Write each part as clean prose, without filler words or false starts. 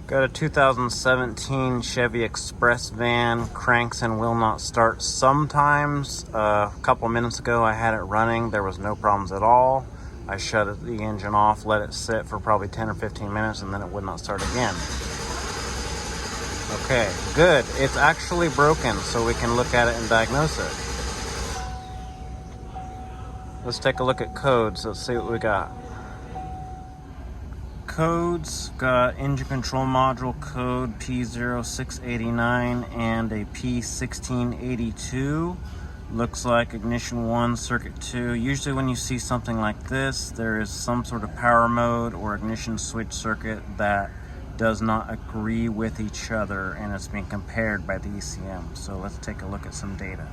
Got a 2017 Chevy Express van, cranks and will not start sometimes. A couple minutes ago I had it running, there was no problems at all. I shut the engine off, let it sit for probably 10 or 15 minutes, and then it would not start again. Okay, good. It's actually broken, so we can look at it and diagnose it. Let's take a look at codes. Let's see what we got. Codes, got engine control module code P0689 and a P1682. Looks like ignition 1, circuit 2. Usually when you see something like this, there is some sort of power mode or ignition switch circuit that does not agree with each other, and it's being compared by the ECM. So let's take a look at some data.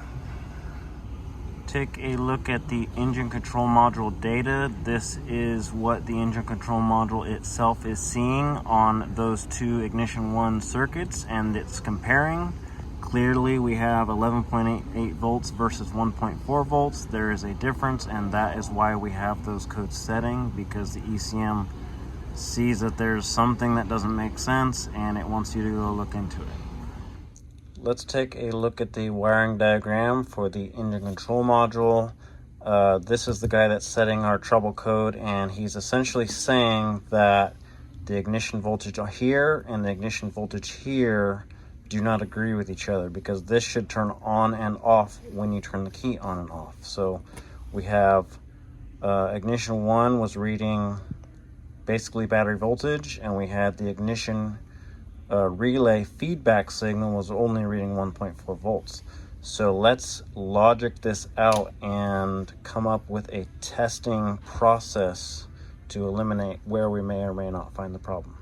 Take a look at the engine control module data. This is what the engine control module itself is seeing on those two ignition 1 circuits, and it's comparing. Clearly we have 11.88 volts versus 1.4 volts. There is a difference, and that is why we have those codes setting, because the ECM sees that there's something that doesn't make sense and it wants you to go look into it. Let's take a look at the wiring diagram for the engine control module. This is the guy that's setting our trouble code, and he's essentially saying that the ignition voltage here and the ignition voltage here do not agree with each other, because this should turn on and off when you turn the key on and off. So we have ignition 1 was reading basically battery voltage, and we had the ignition relay feedback signal was only reading 1.4 volts. So let's logic this out and come up with a testing process to eliminate where we may or may not find the problem.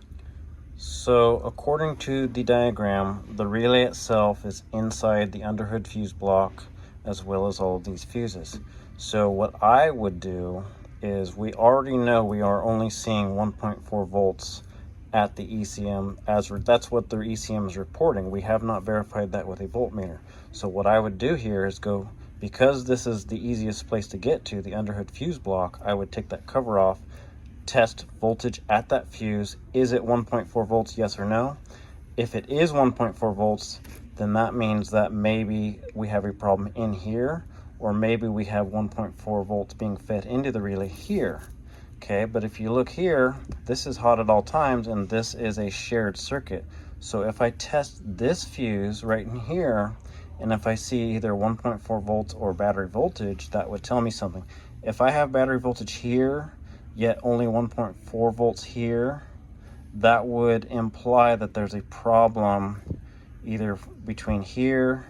So according to the diagram, the relay itself is inside the underhood fuse block, as well as all of these fuses. So what I would do is, we already know we are only seeing 1.4 volts at the ECM, that's what their ECM is reporting. We have not verified that with a voltmeter. So what I would do here is go, because this is the easiest place to get to, the underhood fuse block, I would take that cover off, test voltage at that fuse. Is it 1.4 volts, yes or no? If it is 1.4 volts, then that means that maybe we have a problem in here, or maybe we have 1.4 volts being fed into the relay here. Okay, but if you look here, this is hot at all times, and this is a shared circuit. So if I test this fuse right in here, and if I see either 1.4 volts or battery voltage, that would tell me something. If I have battery voltage here, yet only 1.4 volts here, that would imply that there's a problem either between here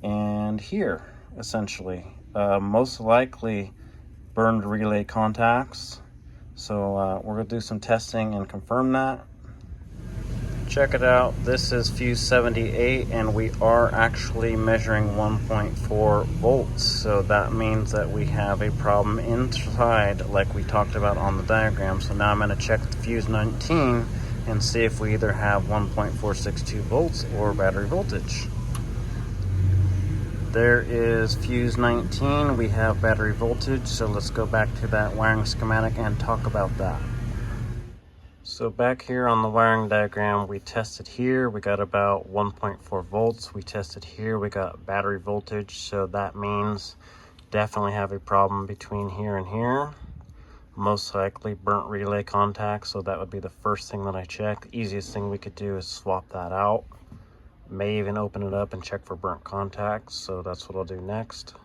and here, essentially. Most likely burned relay contacts. So we're going to do some testing and confirm that. Check it out. This is fuse 78, and we are actually measuring 1.4 volts. So that means that we have a problem inside, like we talked about on the diagram. So now I'm going to check the fuse 19 and see if we either have 1.462 volts or battery voltage. There is fuse 19, we have battery voltage, so let's go back to that wiring schematic and talk about that. So back here on the wiring diagram, we tested here, we got about 1.4 volts. We tested here, we got battery voltage, so that means definitely have a problem between here and here. Most likely burnt relay contacts, so that would be the first thing that I check. The easiest thing we could do is swap that out. May even open it up and check for burnt contacts, so that's what I'll do next.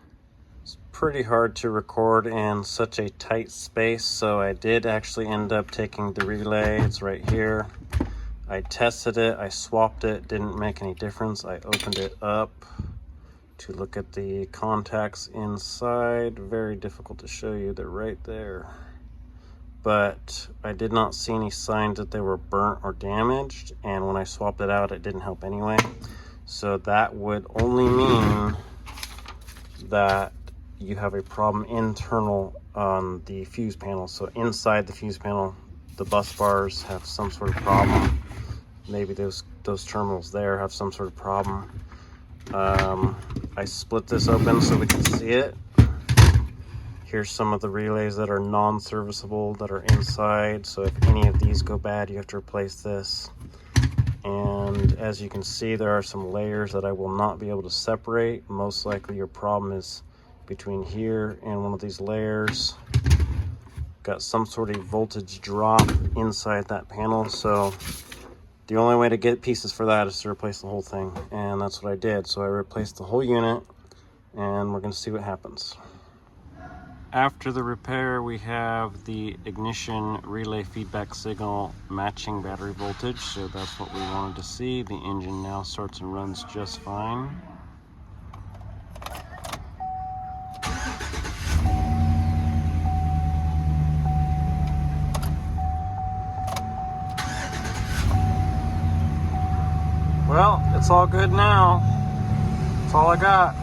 It's pretty hard to record in such a tight space, so I did actually end up taking the relay. It's right here. I tested it, I swapped it, didn't make any difference. I opened it up to look at the contacts inside. Very difficult to show you, they're right there. But I did not see any signs that they were burnt or damaged, and when I swapped it out, it didn't help anyway. So that would only mean that you have a problem internal on the fuse panel. So inside the fuse panel, the bus bars have some sort of problem. Maybe those terminals there have some sort of problem. I split this open so we can see it. Here's some of the relays that are non-serviceable that are inside. So if any of these go bad, you have to replace this. And as you can see, there are some layers that I will not be able to separate. Most likely your problem is between here and one of these layers. Got some sort of voltage drop inside that panel, so the only way to get pieces for that is to replace the whole thing, and that's what I did. So I replaced the whole unit, and we're going to see what happens. After the repair, we have the ignition relay feedback signal matching battery voltage, so that's what we wanted to see. The engine now starts and runs just fine. Well, it's all good now. That's all I got.